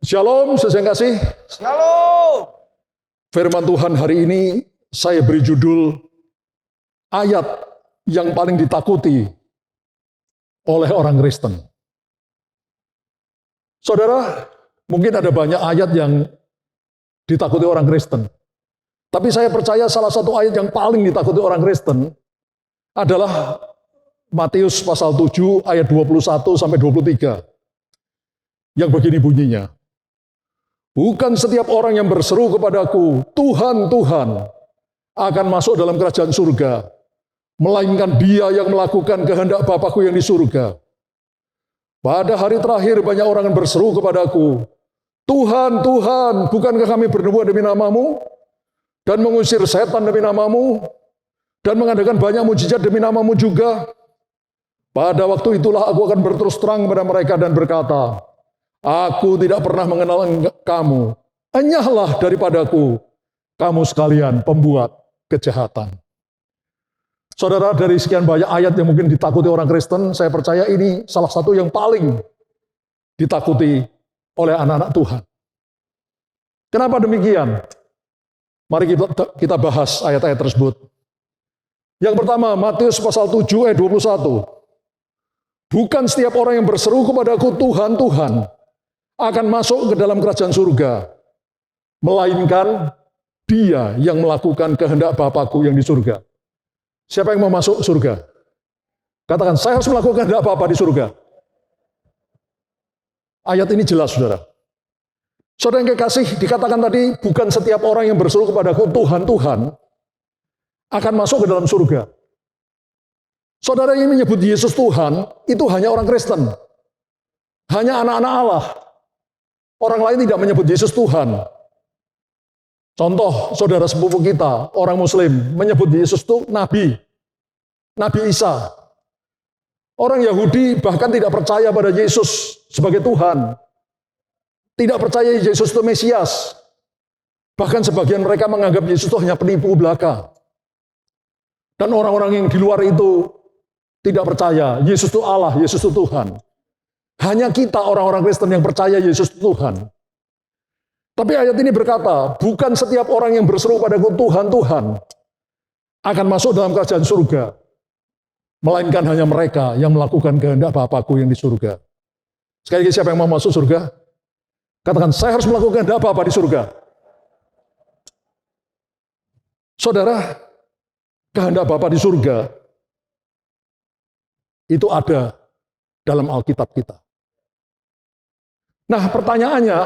Shalom, saudara yang kasih. Shalom. Firman Tuhan hari ini saya beri judul ayat yang paling ditakuti oleh orang Kristen. Saudara, mungkin ada banyak ayat yang ditakuti orang Kristen. Tapi saya percaya salah satu ayat yang paling ditakuti orang Kristen adalah Matius pasal 7 ayat 21 sampai 23. Yang begini bunyinya. Bukan setiap orang yang berseru kepadaku, Tuhan, Tuhan, akan masuk dalam kerajaan surga, melainkan dia yang melakukan kehendak Bapa-Ku yang di surga. Pada hari terakhir banyak orang yang berseru kepadaku, Tuhan, Tuhan, bukankah kami bernubuat demi namamu, dan mengusir setan demi namamu, dan mengadakan banyak mujizat demi namamu juga? Pada waktu itulah aku akan berterus terang kepada mereka dan berkata, Aku tidak pernah mengenal kamu. Enyahlah daripadaku, kamu sekalian pembuat kejahatan. Saudara, dari sekian banyak ayat yang mungkin ditakuti orang Kristen, saya percaya ini salah satu yang paling ditakuti oleh anak-anak Tuhan. Kenapa demikian? Mari kita bahas ayat-ayat tersebut. Yang pertama, Matius pasal 7 ayat 21. Bukan setiap orang yang berseru kepadaku, Tuhan, Tuhan, akan masuk ke dalam kerajaan surga, melainkan dia yang melakukan kehendak Bapa-Ku yang di surga. Siapa yang mau masuk surga? Katakan, saya harus melakukan kehendak Bapa di surga. Ayat ini jelas, saudara. Saudara yang kekasih, dikatakan tadi, bukan setiap orang yang berseru kepadaku, Tuhan, Tuhan, akan masuk ke dalam surga. Saudara yang menyebut Yesus Tuhan, itu hanya orang Kristen. Hanya anak-anak Allah. Orang lain tidak menyebut Yesus Tuhan. Contoh, saudara sepupu kita, orang Muslim, menyebut Yesus itu Nabi. Nabi Isa. Orang Yahudi bahkan tidak percaya pada Yesus sebagai Tuhan. Tidak percaya Yesus itu Mesias. Bahkan sebagian mereka menganggap Yesus itu hanya penipu belaka. Dan orang-orang yang di luar itu tidak percaya Yesus itu Allah, Yesus itu Tuhan. Hanya kita orang-orang Kristen yang percaya Yesus itu Tuhan. Tapi ayat ini berkata, bukan setiap orang yang berseru padaku Tuhan, Tuhan, akan masuk dalam kerajaan surga. Melainkan hanya mereka yang melakukan kehendak Bapa-Ku yang di surga. Sekali lagi, siapa yang mau masuk surga? Katakan, saya harus melakukan kehendak Bapa di surga. Saudara, kehendak Bapa di surga itu ada dalam Alkitab kita. Nah, pertanyaannya,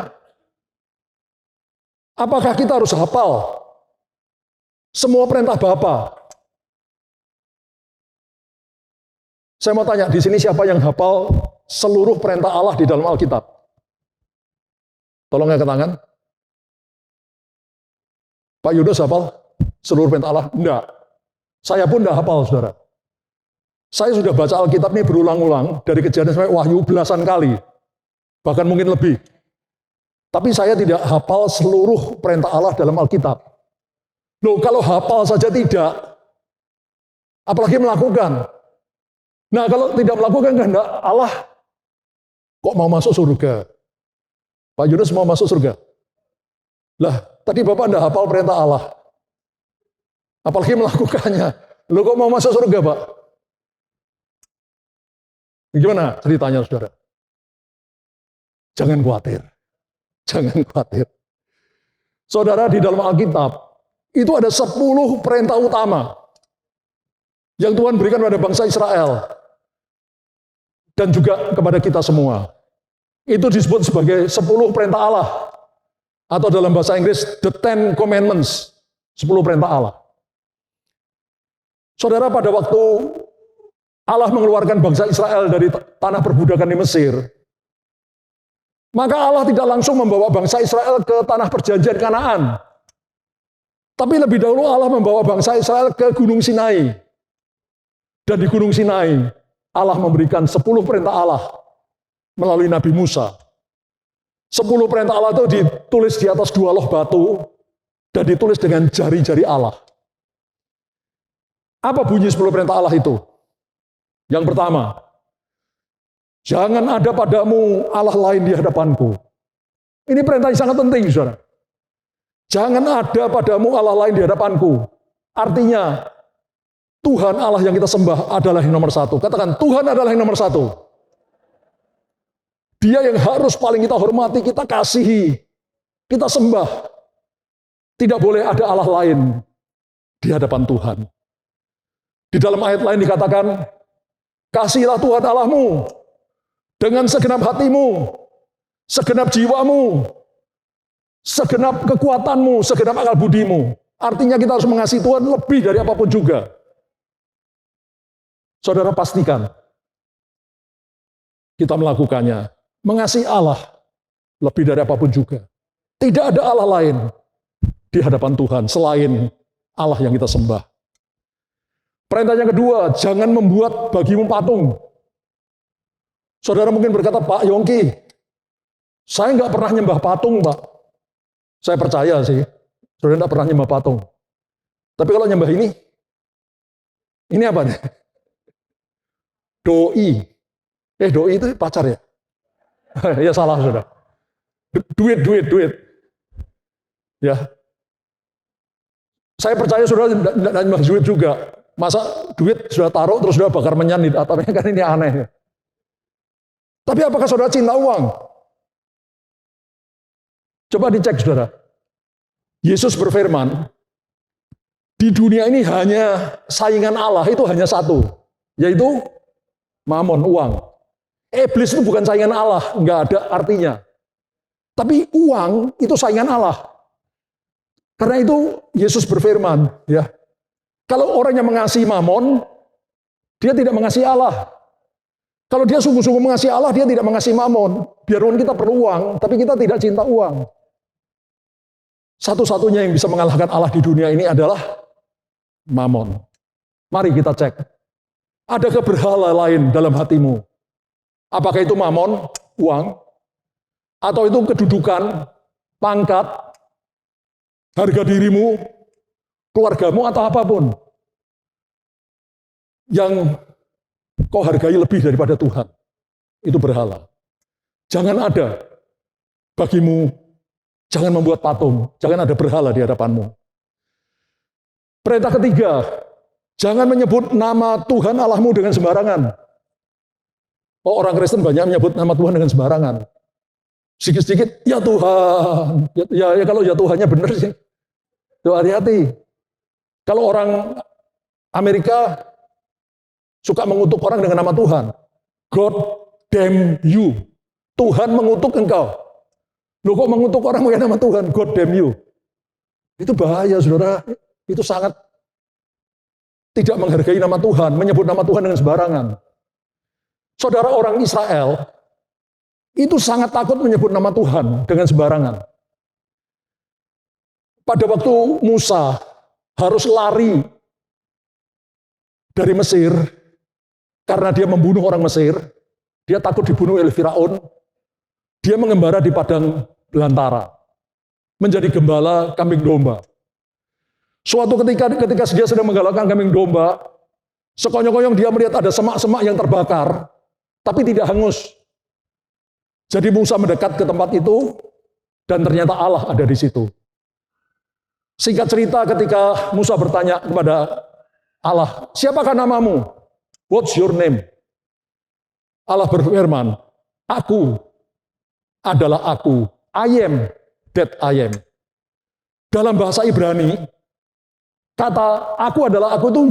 apakah kita harus hafal semua perintah Bapa? Saya mau tanya, di sini siapa yang hafal seluruh perintah Allah di dalam Alkitab? Tolong angkat tangan. Pak Yunus hafal seluruh perintah Allah? Enggak. Saya pun enggak hafal, saudara. Saya sudah baca Alkitab ini berulang-ulang, dari Kejadian sampai Wahyu belasan kali. Bahkan mungkin lebih. Tapi saya tidak hafal seluruh perintah Allah dalam Alkitab. Loh, kalau hafal saja tidak, apalagi melakukan. Nah, kalau tidak melakukan kehendak Allah, kok mau masuk surga? Pak Yunus mau masuk surga? Lah, tadi Bapak tidak hafal perintah Allah. Apalagi melakukannya. Loh, kok mau masuk surga, Pak? Gimana ceritanya, saudara? Jangan khawatir. Jangan khawatir. Saudara, di dalam Alkitab, itu ada 10 perintah utama yang Tuhan berikan pada bangsa Israel. Dan juga kepada kita semua. Itu disebut sebagai 10 perintah Allah. Atau dalam bahasa Inggris, the 10 commandments. 10 perintah Allah. Saudara, pada waktu Allah mengeluarkan bangsa Israel dari tanah perbudakan di Mesir, maka Allah tidak langsung membawa bangsa Israel ke tanah perjanjian Kanaan. Tapi lebih dahulu Allah membawa bangsa Israel ke Gunung Sinai. Dan di Gunung Sinai, Allah memberikan 10 perintah Allah melalui Nabi Musa. 10 perintah Allah itu ditulis di atas 2 loh batu dan ditulis dengan jari-jari Allah. Apa bunyi 10 perintah Allah itu? Yang pertama, jangan ada padamu Allah lain di hadapanku. Ini perintah yang sangat penting, saudara. Jangan ada padamu Allah lain di hadapanku. Artinya, Tuhan Allah yang kita sembah adalah yang nomor satu. Katakan, Tuhan adalah yang nomor satu. Dia yang harus paling kita hormati, kita kasihi, kita sembah. Tidak boleh ada Allah lain di hadapan Tuhan. Di dalam ayat lain dikatakan, kasihilah Tuhan Allahmu dengan segenap hatimu, segenap jiwamu, segenap kekuatanmu, segenap akal budimu. Artinya kita harus mengasihi Tuhan lebih dari apapun juga. Saudara pastikan kita melakukannya. Mengasihi Allah lebih dari apapun juga. Tidak ada Allah lain di hadapan Tuhan selain Allah yang kita sembah. Perintah yang kedua, jangan membuat bagimu patung. Saudara mungkin berkata, Pak Yongki, saya nggak pernah nyembah patung, Pak. Saya percaya sih, saudara nggak pernah nyembah patung. Tapi kalau nyembah ini apa nih? Doi. Doi itu pacar ya? Ya salah, saudara. Duit. Ya. Saya percaya saudara tidak nyembah duit juga. Masa duit sudah taruh terus sudah bakar menyan di atapnya, kan ini aneh. Tapi apakah saudara cinta uang? Coba dicek, saudara. Yesus berfirman, di dunia ini hanya saingan Allah itu hanya satu, yaitu mamon, uang. Iblis itu bukan saingan Allah, nggak ada artinya. Tapi uang itu saingan Allah. Karena itu Yesus berfirman, ya, kalau orang yang mengasihi mamon, dia tidak mengasihi Allah. Kalau dia sungguh-sungguh mengasihi Allah, dia tidak mengasihi mamon. Biarpun kita perlu uang, tapi kita tidak cinta uang. Satu-satunya yang bisa mengalahkan Allah di dunia ini adalah mamon. Mari kita cek. Adakah berhala lain dalam hatimu? Apakah itu mamon, uang? Atau itu kedudukan, pangkat, harga dirimu, keluargamu, atau apapun yang kau hargai lebih daripada Tuhan? Itu berhala. Jangan ada bagimu, jangan membuat patung, jangan ada berhala di hadapanmu. Perintah ketiga, jangan menyebut nama Tuhan Allahmu dengan sembarangan. Oh, orang Kristen banyak menyebut nama Tuhan dengan sembarangan. Sedikit-sedikit, ya Tuhan. Ya kalau ya Tuhannya benar sih. Tuh, hati-hati. Kalau orang Amerika suka mengutuk orang dengan nama Tuhan. God damn you. Tuhan mengutuk engkau. Loh, kok mengutuk orang pakai nama Tuhan? God damn you. Itu bahaya, saudara. Itu sangat tidak menghargai nama Tuhan, menyebut nama Tuhan dengan sembarangan. Saudara, orang Israel itu sangat takut menyebut nama Tuhan dengan sembarangan. Pada waktu Musa harus lari dari Mesir karena dia membunuh orang Mesir, dia takut dibunuh oleh Firaun, dia mengembara di padang belantara, menjadi gembala kambing domba. Suatu ketika dia sedang menggalakan kambing domba, sekonyong-konyong dia melihat ada semak-semak yang terbakar, tapi tidak hangus. Jadi Musa mendekat ke tempat itu, dan ternyata Allah ada di situ. Singkat cerita, ketika Musa bertanya kepada Allah, siapakah namamu? What's your name? Allah berfirman, aku adalah aku. I am that I am. Dalam bahasa Ibrani, kata aku adalah aku itu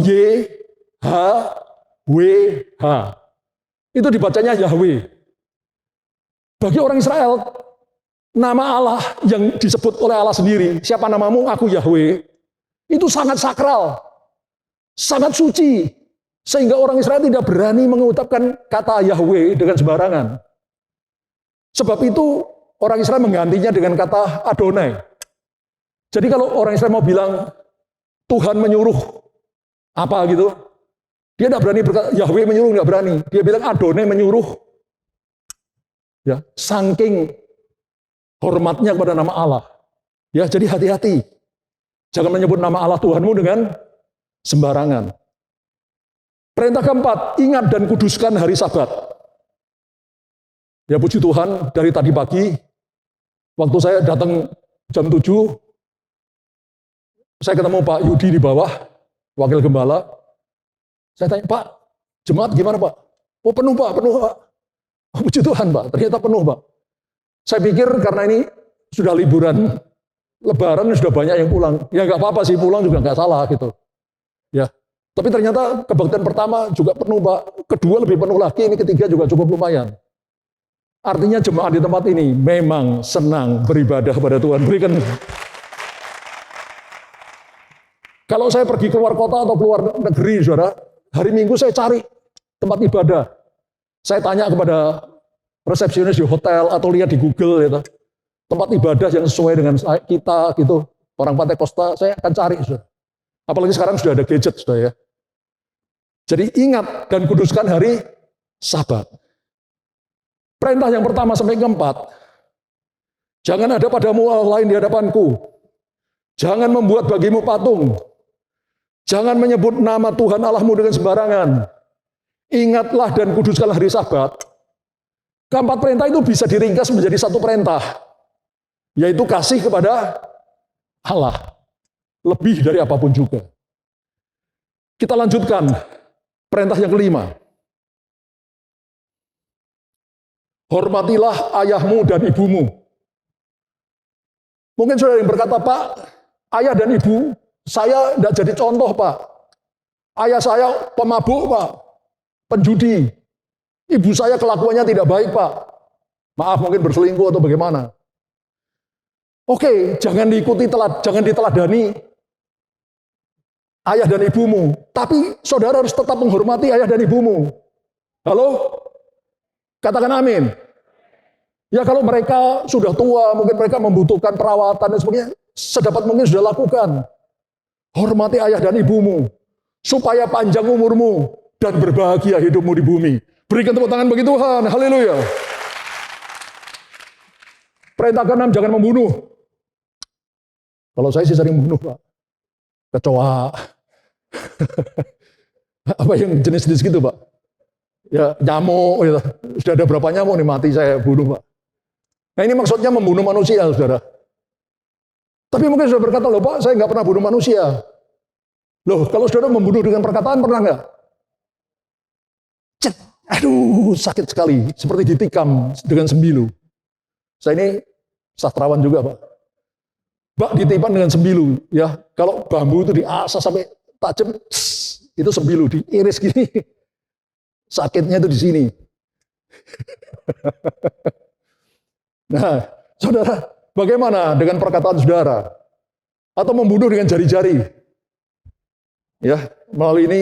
Y-H-W-H. Itu dibacanya Yahweh. Bagi orang Israel, nama Allah yang disebut oleh Allah sendiri, siapa namamu? Aku Yahweh. Itu sangat sakral, sangat suci, sehingga orang Israel tidak berani mengucapkan kata Yahweh dengan sembarangan. Sebab itu orang Israel menggantinya dengan kata Adonai. Jadi kalau orang Israel mau bilang Tuhan menyuruh apa gitu, dia tidak berani berkata Yahweh menyuruh, tidak berani. Dia bilang Adonai menyuruh. Ya, saking hormatnya kepada nama Allah. Ya, jadi hati-hati. Jangan menyebut nama Allah Tuhanmu dengan sembarangan. Perintah keempat, ingat dan kuduskan hari Sabat. Ya, puji Tuhan, dari tadi pagi Waktu saya datang jam 7, saya ketemu Pak Yudi di bawah, wakil gembala. Saya tanya, Pak, jemaat gimana Pak? Oh penuh Pak, penuh Pak. Oh, puji Tuhan Pak, ternyata penuh Pak. Saya pikir karena ini sudah liburan Lebaran, sudah banyak yang pulang. Ya nggak apa-apa sih, pulang juga nggak salah gitu. Ya, tapi ternyata kebaktian pertama juga penuh Pak. Kedua lebih penuh lagi, ini ketiga juga cukup lumayan. Artinya jemaat di tempat ini memang senang beribadah kepada Tuhan. Berikan. Kalau saya pergi keluar kota atau keluar negeri, saudara, hari Minggu saya cari tempat ibadah. Saya tanya kepada resepsionis di hotel atau lihat di Google, gitu, tempat ibadah yang sesuai dengan kita, gitu. Orang Pantai Kosta, saya akan cari, saudara. Apalagi sekarang sudah ada gadget, saudara ya. Jadi ingat dan kuduskan hari Sabat. Perintah yang pertama sampai keempat, jangan ada padamu Allah lain di hadapanku. Jangan membuat bagimu patung. Jangan menyebut nama Tuhan Allahmu dengan sembarangan. Ingatlah dan kuduskanlah hari Sabat. Keempat perintah itu bisa diringkas menjadi satu perintah, yaitu kasih kepada Allah. Lebih dari apapun juga. Kita lanjutkan. Perintah yang kelima. Hormatilah ayahmu dan ibumu. Mungkin saudara yang berkata, Pak, ayah dan ibu saya tidak jadi contoh, Pak. Ayah saya pemabuk, Pak. Penjudi. Ibu saya kelakuannya tidak baik, Pak. Maaf, mungkin berselingkuh atau bagaimana. Oke, jangan diikuti, jangan diteladani ayah dan ibumu. Tapi saudara harus tetap menghormati ayah dan ibumu. Halo? Katakan amin. Ya kalau mereka sudah tua, mungkin mereka membutuhkan perawatan dan sebagainya, sedapat mungkin sudah lakukan. Hormati ayah dan ibumu, supaya panjang umurmu dan berbahagia hidupmu di bumi. Berikan tepuk tangan bagi Tuhan, haleluya. Perintah ke-6, jangan membunuh. Kalau saya sih sering membunuh, Pak. Kecoa. Apa yang jenis-jenis gitu, Pak? Ya, nyamuk, gitu. Sudah ada berapa nyamuk nih mati saya bunuh, Pak. Nah ini maksudnya membunuh manusia, saudara. Tapi mungkin saudara berkata, loh Pak, saya nggak pernah bunuh manusia. Loh, kalau saudara membunuh dengan perkataan, pernah nggak? Cet, aduh, sakit sekali. Seperti ditikam dengan sembilu. Saya ini sastrawan juga, Pak. Pak, ditimpan dengan sembilu. Ya, kalau bambu itu diasah sampai tajam, itu sembilu, diiris gini. Sakitnya itu di sini. Nah, saudara, bagaimana dengan perkataan saudara? Atau membunuh dengan jari-jari? Ya, melalui ini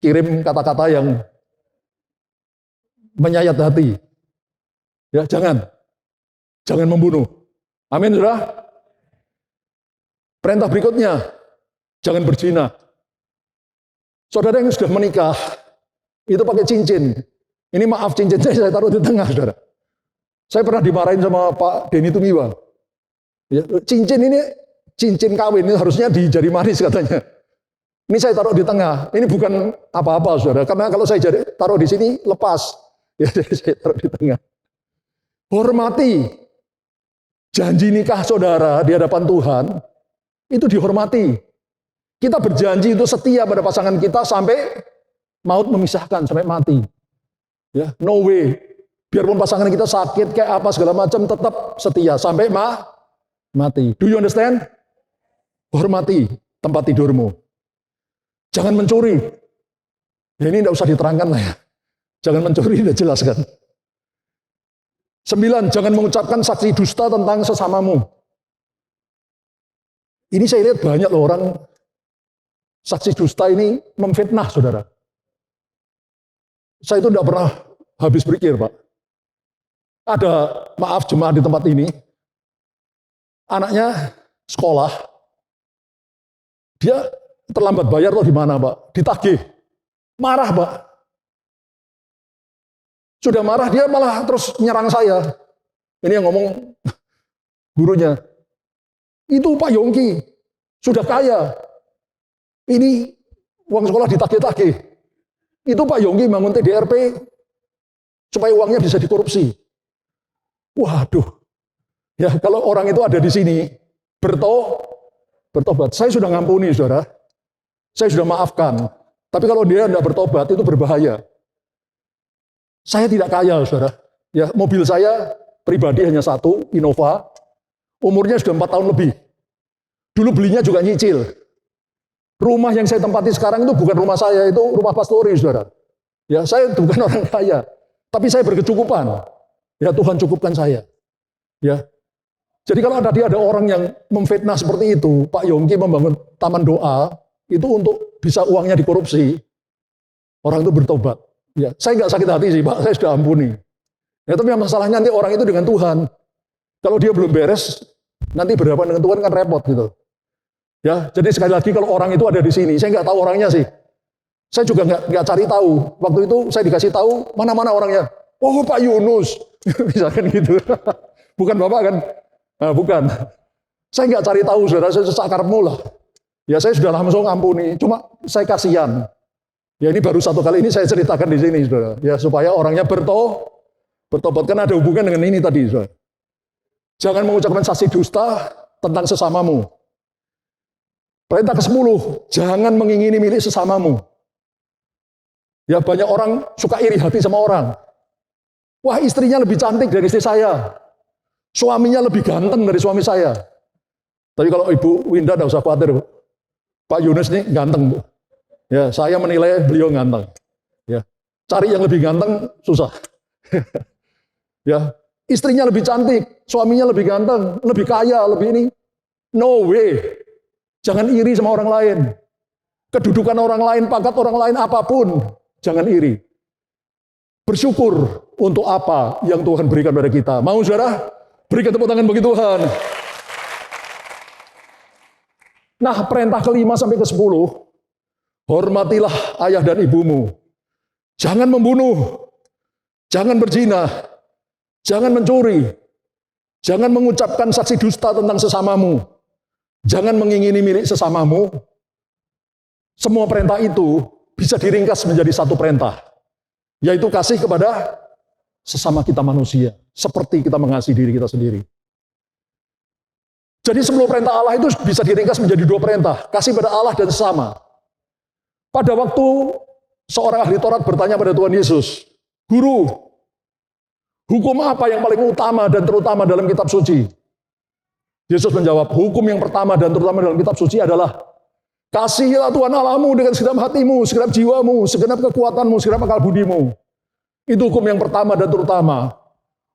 kirim kata-kata yang menyayat hati. Ya, jangan membunuh. Amin, saudara. Perintah berikutnya, jangan berzina. Saudara yang sudah menikah, itu pakai cincin. Ini maaf, cincin saya taruh di tengah, saudara. Saya pernah dimarahin sama Pak Denny Tumiwa. Ya, cincin ini, cincin kawin, ini harusnya di jari manis katanya. Ini saya taruh di tengah. Ini bukan apa-apa, saudara. Karena kalau saya taruh di sini, lepas. Ya, jadi saya taruh di tengah. Hormati janji nikah saudara di hadapan Tuhan, itu dihormati. Kita berjanji itu setia pada pasangan kita sampai maut memisahkan, sampai mati. Ya, no way. Biarpun pasangan kita sakit kayak apa segala macam, tetap setia sampai mati. Do you understand? Hormati tempat tidurmu. Jangan mencuri. Ya, ini tidak usah diterangkan lah ya. Jangan mencuri, sudah jelas kan. 9, jangan mengucapkan saksi dusta tentang sesamamu. Ini saya lihat banyak loh orang saksi dusta ini memfitnah, saudara. Saya itu tidak pernah habis berpikir, Pak. Ada, maaf, jemaat di tempat ini, anaknya sekolah, dia terlambat bayar atau di mana, Pak? Ditagih. Marah, Pak. Sudah marah, dia malah terus nyerang saya. Ini yang ngomong gurunya. Itu Pak Yongki, sudah kaya. Ini uang sekolah ditagih-tagih. Itu Pak Yongki bangun TDRP supaya uangnya bisa dikorupsi. Waduh, Ya, kalau orang itu ada di sini, bertobat. Saya sudah ngampuni, saudara. Saya sudah maafkan. Tapi kalau dia tidak bertobat, itu berbahaya. Saya tidak kaya, saudara. Ya, mobil saya pribadi hanya satu, Innova. Umurnya sudah 4 tahun lebih. Dulu belinya juga nyicil. Rumah yang saya tempati sekarang itu bukan rumah saya, itu rumah pastori, saudara. Ya, saya bukan orang kaya, tapi saya berkecukupan. Ya, Tuhan cukupkan saya. Ya. Jadi kalau tadi ada orang yang memfitnah seperti itu, Pak Yongki membangun taman doa, itu untuk bisa uangnya dikorupsi. Orang itu bertobat. Ya, saya nggak sakit hati sih, Pak. Saya sudah ampuni. Ya, tapi masalahnya nanti orang itu dengan Tuhan. Kalau dia belum beres, nanti berhadapan dengan Tuhan kan repot gitu. Ya, jadi sekali lagi kalau orang itu ada di sini, saya nggak tahu orangnya sih. Saya juga nggak cari tahu. Waktu itu saya dikasih tahu mana-mana orangnya. Oh, Pak Yunus, misalkan gitu. Bukan Bapak kan? Nah, bukan. Saya nggak cari tahu, saudara. Saya sesakarmu lah. Ya, saya sudah langsung ampuni. Cuma saya kasihan. Ya, ini baru satu kali ini saya ceritakan di sini, saudara. Ya, supaya orangnya bertobat. Kan ada hubungan dengan ini tadi, saudara. Jangan mengucapkan saksi dusta tentang sesamamu. Perintah ke-10, jangan mengingini milik sesamamu. Ya, banyak orang suka iri hati sama orang. Wah, istrinya lebih cantik dari istri saya. Suaminya lebih ganteng dari suami saya. Tapi kalau Ibu Winda tidak usah khawatir, Bu. Pak Yunus ini ganteng, Bu. Ya, saya menilai beliau ganteng. Ya, cari yang lebih ganteng susah. Ya, istrinya lebih cantik, suaminya lebih ganteng, lebih kaya, lebih ini. No way. Jangan iri sama orang lain. Kedudukan orang lain, pangkat orang lain, apapun. Jangan iri. Bersyukur untuk apa yang Tuhan berikan pada kita. Mau, saudara? Berikan tepuk tangan bagi Tuhan. Nah, perintah ke-5 sampai ke-10. Hormatilah ayah dan ibumu. Jangan membunuh. Jangan berzina. Jangan mencuri. Jangan mengucapkan saksi dusta tentang sesamamu. Jangan mengingini milik sesamamu. Semua perintah itu bisa diringkas menjadi satu perintah, yaitu kasih kepada sesama kita manusia, seperti kita mengasihi diri kita sendiri. Jadi 10 perintah Allah itu bisa diringkas menjadi 2 perintah, kasih pada Allah dan sesama. Pada waktu seorang ahli Taurat bertanya pada Tuhan Yesus, Guru, hukum apa yang paling utama dan terutama dalam kitab suci? Yesus menjawab, hukum yang pertama dan terutama dalam kitab suci adalah kasihilah Tuhan Allahmu dengan segenap hatimu, segenap jiwamu, segenap kekuatanmu, segenap akal budimu. Itu hukum yang pertama dan terutama.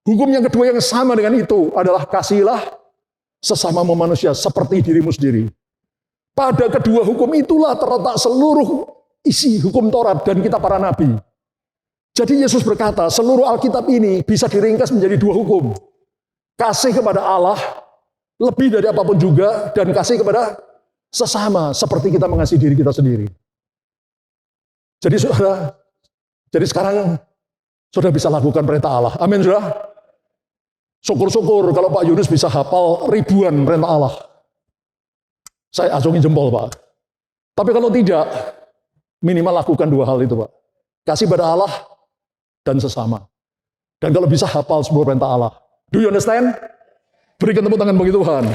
Hukum yang kedua yang sama dengan itu adalah kasihilah sesamamu manusia seperti dirimu sendiri. Pada kedua hukum itulah terletak seluruh isi hukum Taurat dan kitab para nabi. Jadi Yesus berkata, seluruh Alkitab ini bisa diringkas menjadi 2 hukum. Kasih kepada Allah lebih dari apapun juga, dan kasih kepada sesama seperti kita mengasihi diri kita sendiri. Jadi saudara, jadi sekarang sudah bisa lakukan perintah Allah. Amin, saudara. Syukur-syukur kalau Pak Yunus bisa hafal ribuan perintah Allah. Saya acungin jempol, Pak. Tapi kalau tidak, minimal lakukan 2 hal itu, Pak. Kasih pada Allah dan sesama. Dan kalau bisa hafal 10 perintah Allah. Do you understand? Berikan tepuk tangan bagi Tuhan.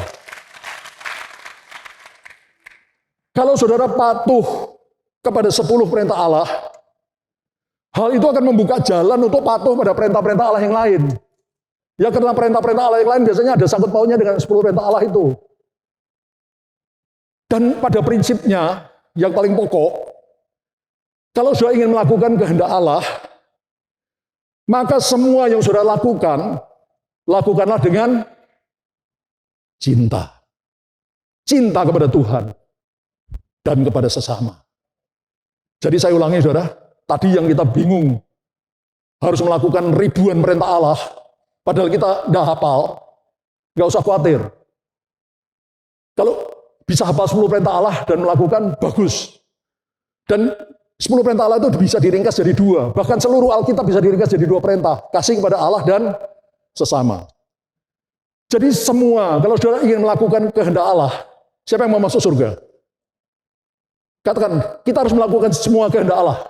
Kalau saudara patuh kepada 10 perintah Allah, hal itu akan membuka jalan untuk patuh pada perintah-perintah Allah yang lain. Ya, karena perintah-perintah Allah yang lain biasanya ada sangkut pautnya dengan 10 perintah Allah itu. Dan pada prinsipnya, yang paling pokok, kalau saudara ingin melakukan kehendak Allah, maka semua yang saudara lakukan, lakukanlah dengan cinta. Cinta kepada Tuhan dan kepada sesama. Jadi saya ulangi, saudara, tadi yang kita bingung harus melakukan ribuan perintah Allah, padahal kita nggak hafal, nggak usah khawatir. Kalau bisa hafal 10 perintah Allah dan melakukan, bagus. Dan 10 perintah Allah itu bisa diringkas jadi 2. Bahkan seluruh Alkitab bisa diringkas jadi 2 perintah. Kasih kepada Allah dan sesama. Jadi semua, kalau saudara ingin melakukan kehendak Allah, siapa yang mau masuk surga? Katakan, kita harus melakukan semua kehendak Allah.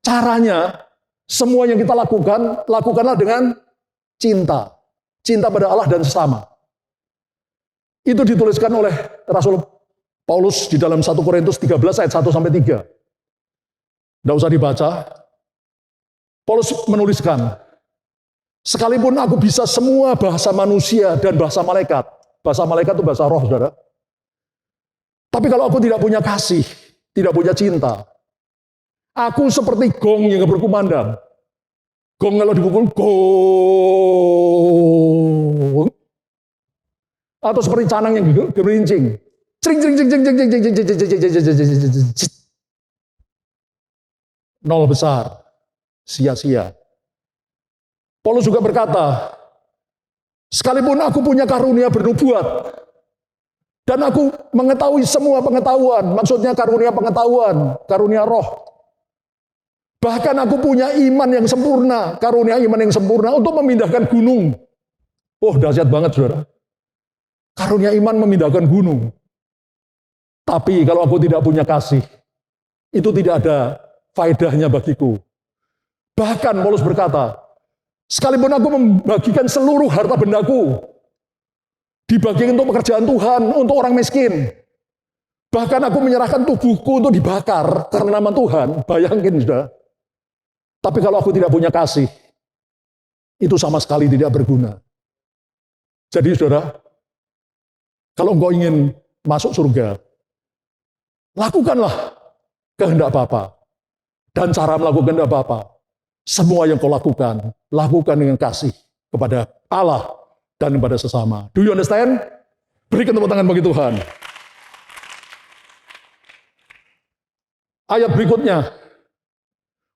Caranya, semua yang kita lakukan, lakukanlah dengan cinta. cinta pada Allah dan sesama. Itu dituliskan oleh Rasul Paulus di dalam 1 Korintus 13 ayat 1 sampai 3. Tidak usah dibaca. Paulus menuliskan, sekalipun aku bisa semua bahasa manusia dan bahasa malaikat itu bahasa roh, saudara. Tapi kalau aku tidak punya kasih, tidak punya cinta, aku seperti gong yang berkumandang. Gong kalau dipukul, gong. Atau seperti canang yang gerincing. Cring, cring, cring, cring, cring, cring, cring, cring, cring, cring. Nol besar. Sia-sia. Paulus juga berkata, sekalipun aku punya karunia bernubuat, dan aku mengetahui semua pengetahuan, maksudnya karunia pengetahuan, karunia roh. Bahkan aku punya iman yang sempurna, karunia iman yang sempurna untuk memindahkan gunung. Oh, dahsyat banget, saudara. Karunia iman memindahkan gunung. Tapi kalau aku tidak punya kasih, itu tidak ada faedahnya bagiku. Bahkan Paulus berkata, sekalipun aku membagikan seluruh harta bendaku, dibagikan untuk pekerjaan Tuhan, untuk orang miskin. Bahkan aku menyerahkan tubuhku untuk dibakar karena nama Tuhan. Bayangin, sudah. Tapi kalau aku tidak punya kasih, itu sama sekali tidak berguna. Jadi, saudara, kalau engkau ingin masuk surga, lakukanlah kehendak Bapa. Dan cara melakukan kehendak Bapa, semua yang kau lakukan dengan kasih kepada Allah dan kepada sesama. Do you understand? Berikan tepuk tangan bagi Tuhan. Ayat berikutnya,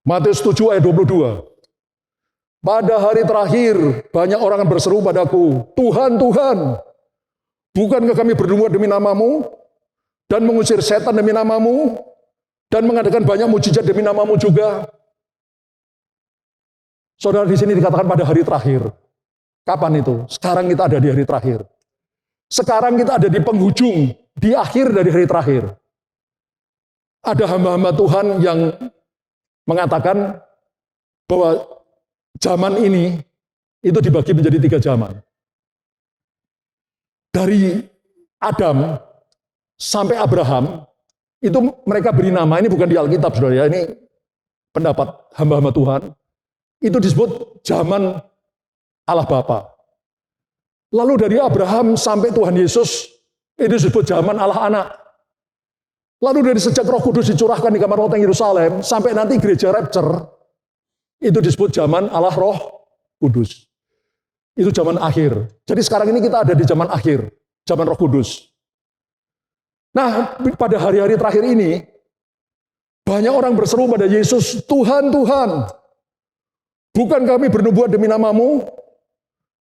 Matius 7 ayat 22. Pada hari terakhir, banyak orang berseru padaku, Tuhan, Tuhan, bukankah kami bernubuat demi namamu, dan mengusir setan demi namamu, dan mengadakan banyak mujizat demi namamu juga? Saudara, di sini dikatakan pada hari terakhir. Kapan itu? Sekarang kita ada di hari terakhir. Sekarang kita ada di penghujung, di akhir dari hari terakhir. Ada hamba-hamba Tuhan yang mengatakan bahwa zaman ini itu dibagi menjadi 3 zaman. Dari Adam sampai Abraham, itu mereka beri nama, ini bukan di Alkitab, saudara ya, ini pendapat hamba-hamba Tuhan. Itu disebut zaman Allah Bapa. Lalu dari Abraham sampai Tuhan Yesus, itu disebut zaman Allah Anak. Lalu dari sejak Roh Kudus dicurahkan di kamar loteng Yerusalem, sampai nanti gereja rapture, itu disebut zaman Allah Roh Kudus. Itu zaman akhir. Jadi sekarang ini kita ada di zaman akhir, zaman Roh Kudus. Nah, pada hari-hari terakhir ini, banyak orang berseru pada Yesus, Tuhan, Tuhan, bukan kami bernubuat demi namamu,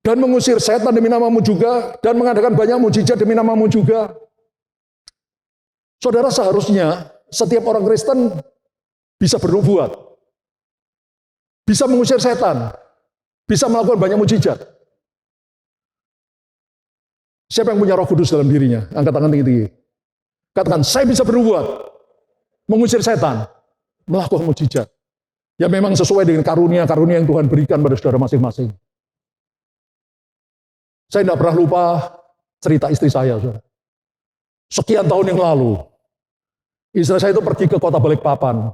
dan mengusir setan demi namamu juga, dan mengadakan banyak mujizat demi namamu juga. Saudara, seharusnya setiap orang Kristen bisa bernubuat, bisa mengusir setan, bisa melakukan banyak mujizat. Siapa yang punya Roh Kudus dalam dirinya? Angkat tangan tinggi-tinggi. Katakan, saya bisa bernubuat, mengusir setan, melakukan mujizat. Ya memang sesuai dengan karunia-karunia yang Tuhan berikan pada saudara masing-masing. Saya tidak pernah lupa cerita istri saya, saudara. Sekian tahun yang lalu, istri saya itu pergi ke kota Balikpapan,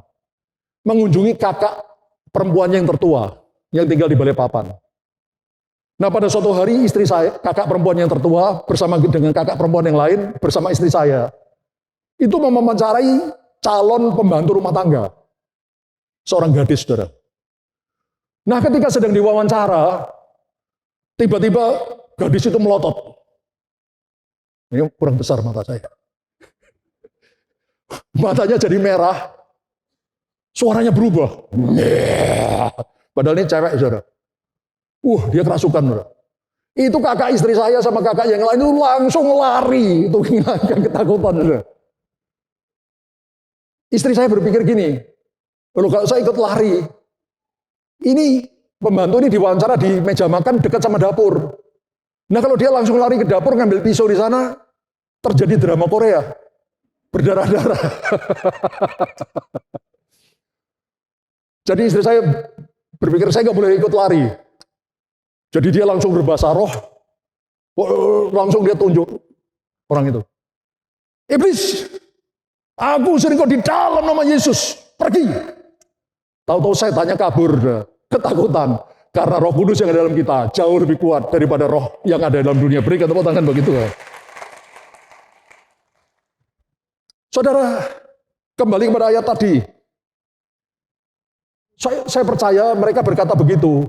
mengunjungi kakak perempuannya yang tertua, yang tinggal di Balikpapan. Nah, pada suatu hari istri saya, kakak perempuan yang tertua, bersama dengan kakak perempuan yang lain, bersama istri saya, itu mewawancarai calon pembantu rumah tangga. Seorang gadis, saudara. Nah, ketika sedang diwawancara, tiba-tiba gadis itu melotot. Ini kurang besar mata saya. Matanya jadi merah, suaranya berubah. Padahal ini cewek, saudara. Dia kerasukan, saudara. Itu kakak istri saya sama kakak yang lain itu langsung lari, itu menghilangkan ketakutan, saudara. Istri saya berpikir gini, kalau saya ikut lari, ini pembantu ini diwawancara di meja makan dekat sama dapur. Nah, kalau dia langsung lari ke dapur ngambil pisau di sana, terjadi drama Korea. Berdarah-darah. Jadi istri saya berpikir saya nggak boleh ikut lari. Jadi dia langsung berbahasa roh, langsung dia tunjuk orang itu. Iblis, aku usir kau di dalam nama Yesus, pergi. Tahu-tahu setannya kabur, ketakutan. Karena Roh Kudus yang ada dalam kita jauh lebih kuat daripada roh yang ada dalam dunia. Berikan tepuk tangan begitu. Saudara, kembali kepada ayat tadi. Saya percaya mereka berkata begitu.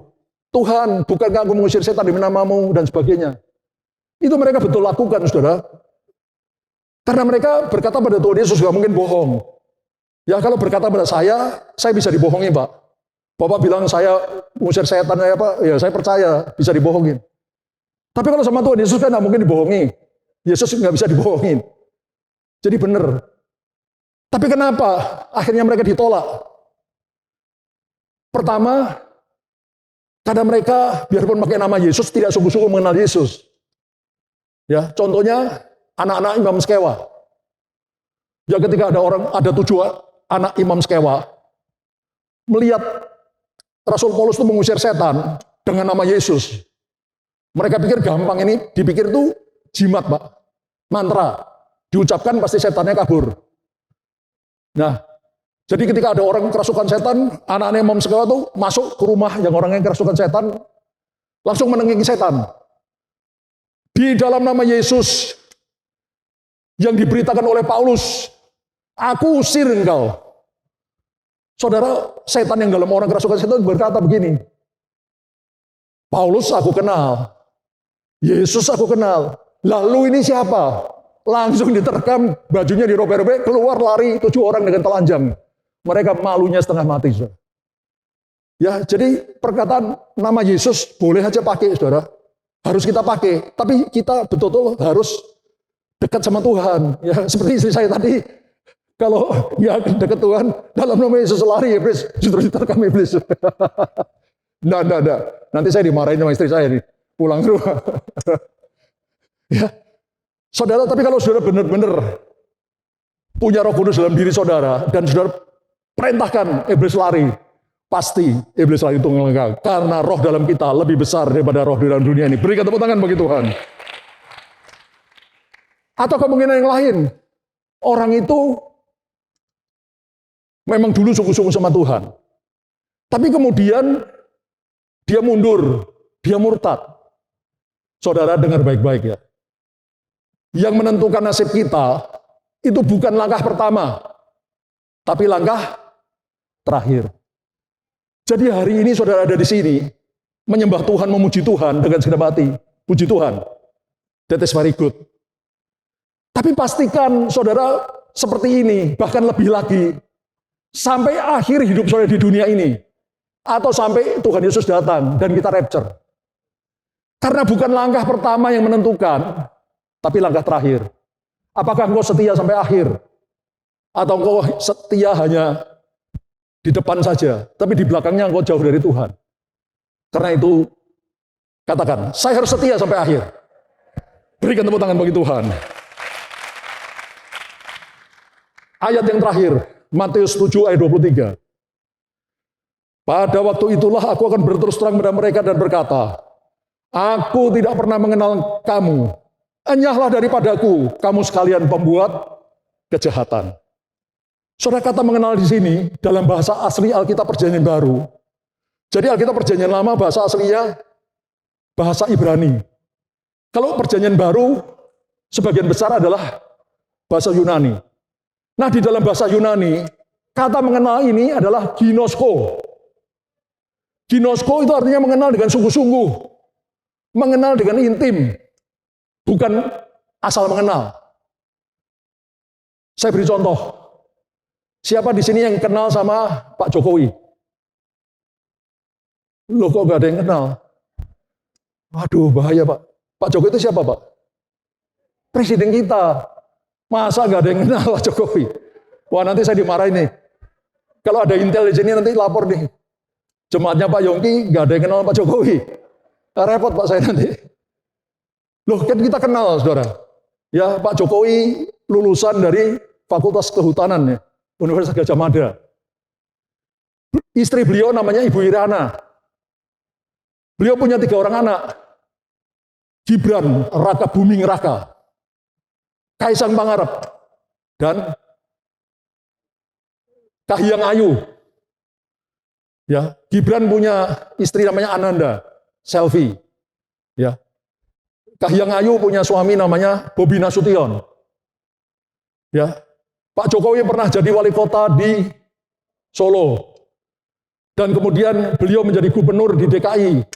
Tuhan, bukankah aku mengusir setan demi namamu dan sebagainya. Itu mereka betul lakukan, saudara. Karena mereka berkata pada Tuhan Yesus gak mungkin bohong. Ya kalau berkata pada saya bisa dibohongi, Pak. Bapak bilang saya mengusir setan, ya saya percaya bisa dibohongin. Tapi kalau sama Tuhan Yesus kan gak mungkin dibohongi. Yesus gak bisa dibohongin. Jadi benar. Tapi kenapa akhirnya mereka ditolak? Pertama, karena mereka biarpun pakai nama Yesus tidak sungguh-sungguh mengenal Yesus. Ya, contohnya anak-anak imam Skewa. Ya ketika ada 7 anak imam Skewa melihat Rasul Paulus itu mengusir setan dengan nama Yesus. Mereka pikir gampang, ini dipikir itu jimat, Pak. Mantra. Diucapkan pasti setannya kabur. Nah, jadi ketika ada orang kerasukan setan, anak-anak imam Skewa itu masuk ke rumah yang orang yang kerasukan setan, langsung menengging setan. Di dalam nama Yesus yang diberitakan oleh Paulus, aku usir engkau. Saudara, setan yang dalam orang kerasukan setan berkata begini, Paulus aku kenal, Yesus aku kenal, lalu ini siapa? Langsung diterkam, bajunya dirobek-robek, keluar lari 7 orang dengan telanjang. Mereka malunya setengah mati, saudara. Ya, jadi perkataan nama Yesus boleh aja pakai, saudara. Harus kita pakai, tapi kita betul-betul harus dekat sama Tuhan. Ya, seperti istri saya tadi, kalau ya dekat Tuhan, dalam nama Yesus lari iblis, justru diterkam iblis. Nah. Nanti saya dimarahin sama istri saya nih, pulang ke rumah. Ya, saudara, tapi kalau saudara benar-benar punya Roh Kudus dalam diri saudara, dan saudara perintahkan iblis lari, pasti iblis lari itu ngelenggang. Karena roh dalam kita lebih besar daripada roh di dalam dunia ini. Berikan tepuk tangan bagi Tuhan. Atau kemungkinan yang lain, orang itu memang dulu sungguh-sungguh sama Tuhan. Tapi kemudian dia mundur, dia murtad. Saudara dengar baik-baik ya. Yang menentukan nasib kita, itu bukan langkah pertama, tapi langkah terakhir. Jadi hari ini saudara ada di sini, menyembah Tuhan, memuji Tuhan dengan segenap hati. Puji Tuhan. That is very good. Tapi pastikan saudara seperti ini, bahkan lebih lagi, sampai akhir hidup saudara di dunia ini. Atau sampai Tuhan Yesus datang dan kita rapture. Karena bukan langkah pertama yang menentukan, tapi langkah terakhir. Apakah engkau setia sampai akhir? Atau engkau setia hanya di depan saja, tapi di belakangnya engkau jauh dari Tuhan. Karena itu, katakan, saya harus setia sampai akhir. Berikan tepuk tangan bagi Tuhan. Ayat yang terakhir, Matius 7 ayat 23. Pada waktu itulah aku akan berterus terang pada mereka dan berkata, aku tidak pernah mengenal kamu. Enyahlah daripadaku, kamu sekalian pembuat kejahatan. Saudara, kata mengenal di sini dalam bahasa asli Alkitab Perjanjian Baru. Jadi Alkitab Perjanjian Lama bahasa aslinya bahasa Ibrani. Kalau Perjanjian Baru sebagian besar adalah bahasa Yunani. Nah, di dalam bahasa Yunani kata mengenal ini adalah ginosko. Ginosko itu artinya mengenal dengan sungguh-sungguh, mengenal dengan intim, bukan asal mengenal. Saya beri contoh. Siapa di sini yang kenal sama Pak Jokowi? Loh, kok gak ada yang kenal? Waduh, bahaya, Pak. Pak Jokowi itu siapa, Pak? Presiden kita. Masa gak ada yang kenal Pak Jokowi? Wah, nanti saya dimarahin nih. Kalau ada intel di sini nanti lapor nih. Jemaatnya Pak Yongki gak ada yang kenal Pak Jokowi. Repot Pak saya nanti. Loh, kan kita kenal, saudara. Ya, Pak Jokowi lulusan dari Fakultas Kehutanan ya. Universitas Gajah Mada. Istri beliau namanya Ibu Irana. Beliau punya 3 orang anak. Gibran, Raka Buming Raka, Kaisang Pangarep, dan Kahiyang Ayu. Ya, Gibran punya istri namanya Ananda, Selvi. Ya. Kahiyang Ayu punya suami namanya Bobi Nasution. Ya. Pak Jokowi pernah jadi wali kota di Solo. Dan kemudian beliau menjadi gubernur di DKI.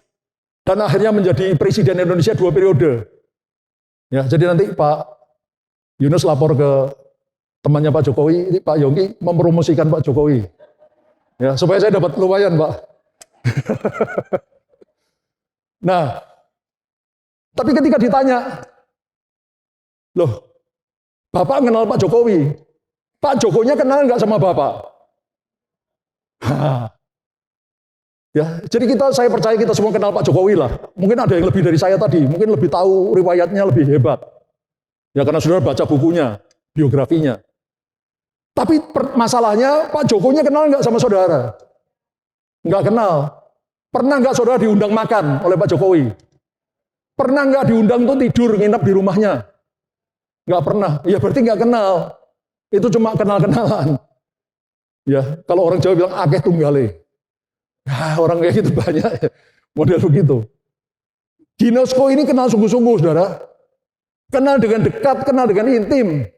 Dan akhirnya menjadi presiden Indonesia 2 periode. Ya, jadi nanti Pak Yunus lapor ke temannya Pak Jokowi, ini Pak Yongki mempromosikan Pak Jokowi. Ya, supaya saya dapat lumayan, Pak. Nah, tapi ketika ditanya, loh, Bapak kenal Pak Jokowi, Pak Jokowinya kenal nggak sama Bapak? Ya, jadi saya percaya kita semua kenal Pak Jokowi lah. Mungkin ada yang lebih dari saya tadi, mungkin lebih tahu riwayatnya, lebih hebat. Ya karena saudara baca bukunya, biografinya. Tapi masalahnya Pak Jokowinya kenal nggak sama saudara? Nggak kenal. Pernah nggak saudara diundang makan oleh Pak Jokowi? Pernah nggak diundang tuh tidur, nginep di rumahnya? Nggak pernah. Ya berarti nggak kenal. Itu cuma kenal-kenalan. Ya, kalau orang Jawa bilang akeh tunggale. Ya, orang kayak gitu banyak ya. Model begitu. Ginosko ini kenal sungguh-sungguh, saudara. Kenal dengan dekat, kenal dengan intim.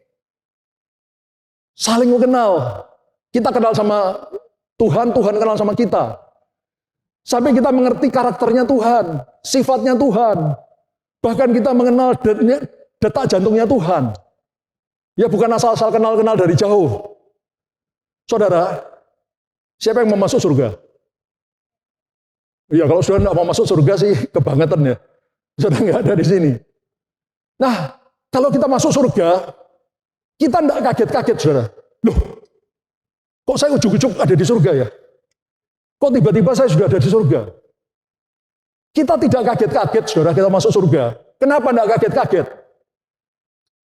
Saling mengenal. Kita kenal sama Tuhan, Tuhan kenal sama kita. Sampai kita mengerti karakternya Tuhan, sifatnya Tuhan. Bahkan kita mengenal detak jantungnya Tuhan. Ya bukan asal-asal kenal-kenal dari jauh. Saudara, siapa yang mau masuk surga? Ya kalau saudara nggak mau masuk surga sih kebangetan ya. Saudara nggak ada di sini. Nah, kalau kita masuk surga, kita nggak kaget-kaget, saudara. Loh, kok saya ujuk-ujuk ada di surga ya? Kok tiba-tiba saya sudah ada di surga? Kita tidak kaget-kaget, saudara, kita masuk surga. Kenapa nggak kaget-kaget?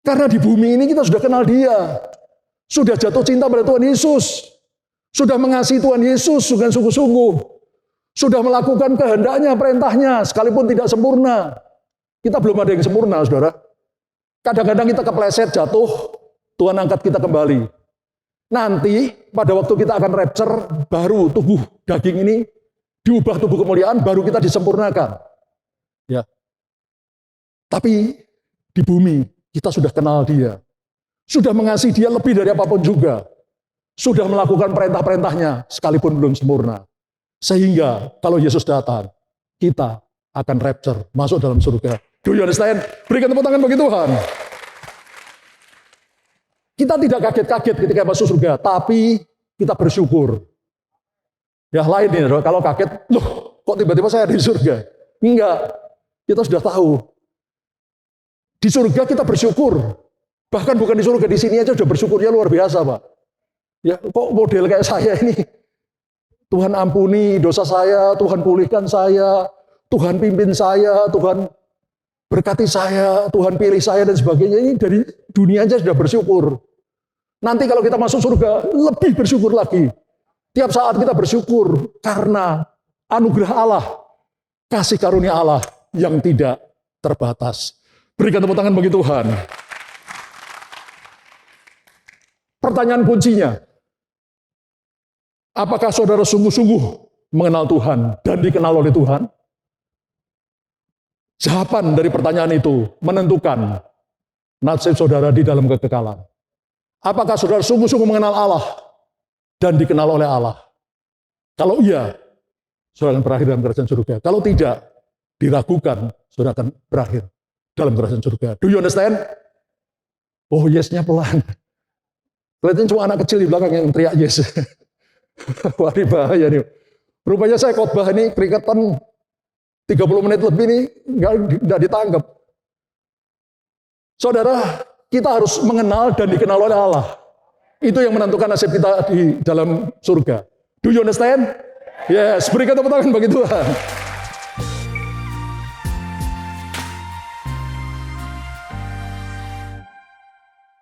Karena di bumi ini kita sudah kenal Dia. Sudah jatuh cinta pada Tuhan Yesus. Sudah mengasihi Tuhan Yesus dengan sungguh-sungguh. Sudah melakukan kehendaknya, perintahnya, sekalipun tidak sempurna. Kita belum ada yang sempurna, saudara. Kadang-kadang kita kepleset, jatuh, Tuhan angkat kita kembali. Nanti, pada waktu kita akan rapture, baru tubuh daging ini diubah tubuh kemuliaan, baru kita disempurnakan. Ya. Tapi, di bumi, kita sudah kenal Dia. Sudah mengasihi Dia lebih dari apapun juga. Sudah melakukan perintah-perintahnya, sekalipun belum sempurna. Sehingga kalau Yesus datang, kita akan rapture, masuk dalam surga. Do you understand? Berikan tepuk tangan bagi Tuhan. Kita tidak kaget-kaget ketika masuk surga, tapi kita bersyukur. Ya lain nih, kalau kaget, loh kok tiba-tiba saya di surga? Enggak, kita sudah tahu. Di surga kita bersyukur. Bahkan bukan di surga, di sini aja sudah bersyukurnya luar biasa, Pak. Ya, kok model kayak saya ini? Tuhan ampuni dosa saya, Tuhan pulihkan saya, Tuhan pimpin saya, Tuhan berkati saya, Tuhan pilih saya dan sebagainya. Ini dari dunia aja sudah bersyukur. Nanti kalau kita masuk surga, lebih bersyukur lagi. Tiap saat kita bersyukur karena anugerah Allah, kasih karunia Allah yang tidak terbatas. Berikan tepuk tangan bagi Tuhan. Pertanyaan kuncinya, apakah saudara sungguh-sungguh mengenal Tuhan dan dikenal oleh Tuhan? Jawaban dari pertanyaan itu menentukan nasib saudara di dalam kekekalan. Apakah saudara sungguh-sungguh mengenal Allah dan dikenal oleh Allah? Kalau iya, saudara akan berakhir dalam kerajaan surga. Kalau tidak, diragukan, saudara akan berakhir dalam kerajaan surga. Do you understand? Oh, yes-nya pelan. Kelihatannya cuma anak kecil di belakang yang teriak yes. Wah, ini bahaya nih. Rupanya saya khotbah ini keringetan 30 menit lebih ini nggak ditangkap. Saudara, kita harus mengenal dan dikenal oleh Allah. Itu yang menentukan nasib kita di dalam surga. Do you understand? Yes, berikan tepuk tangan bagi Tuhan.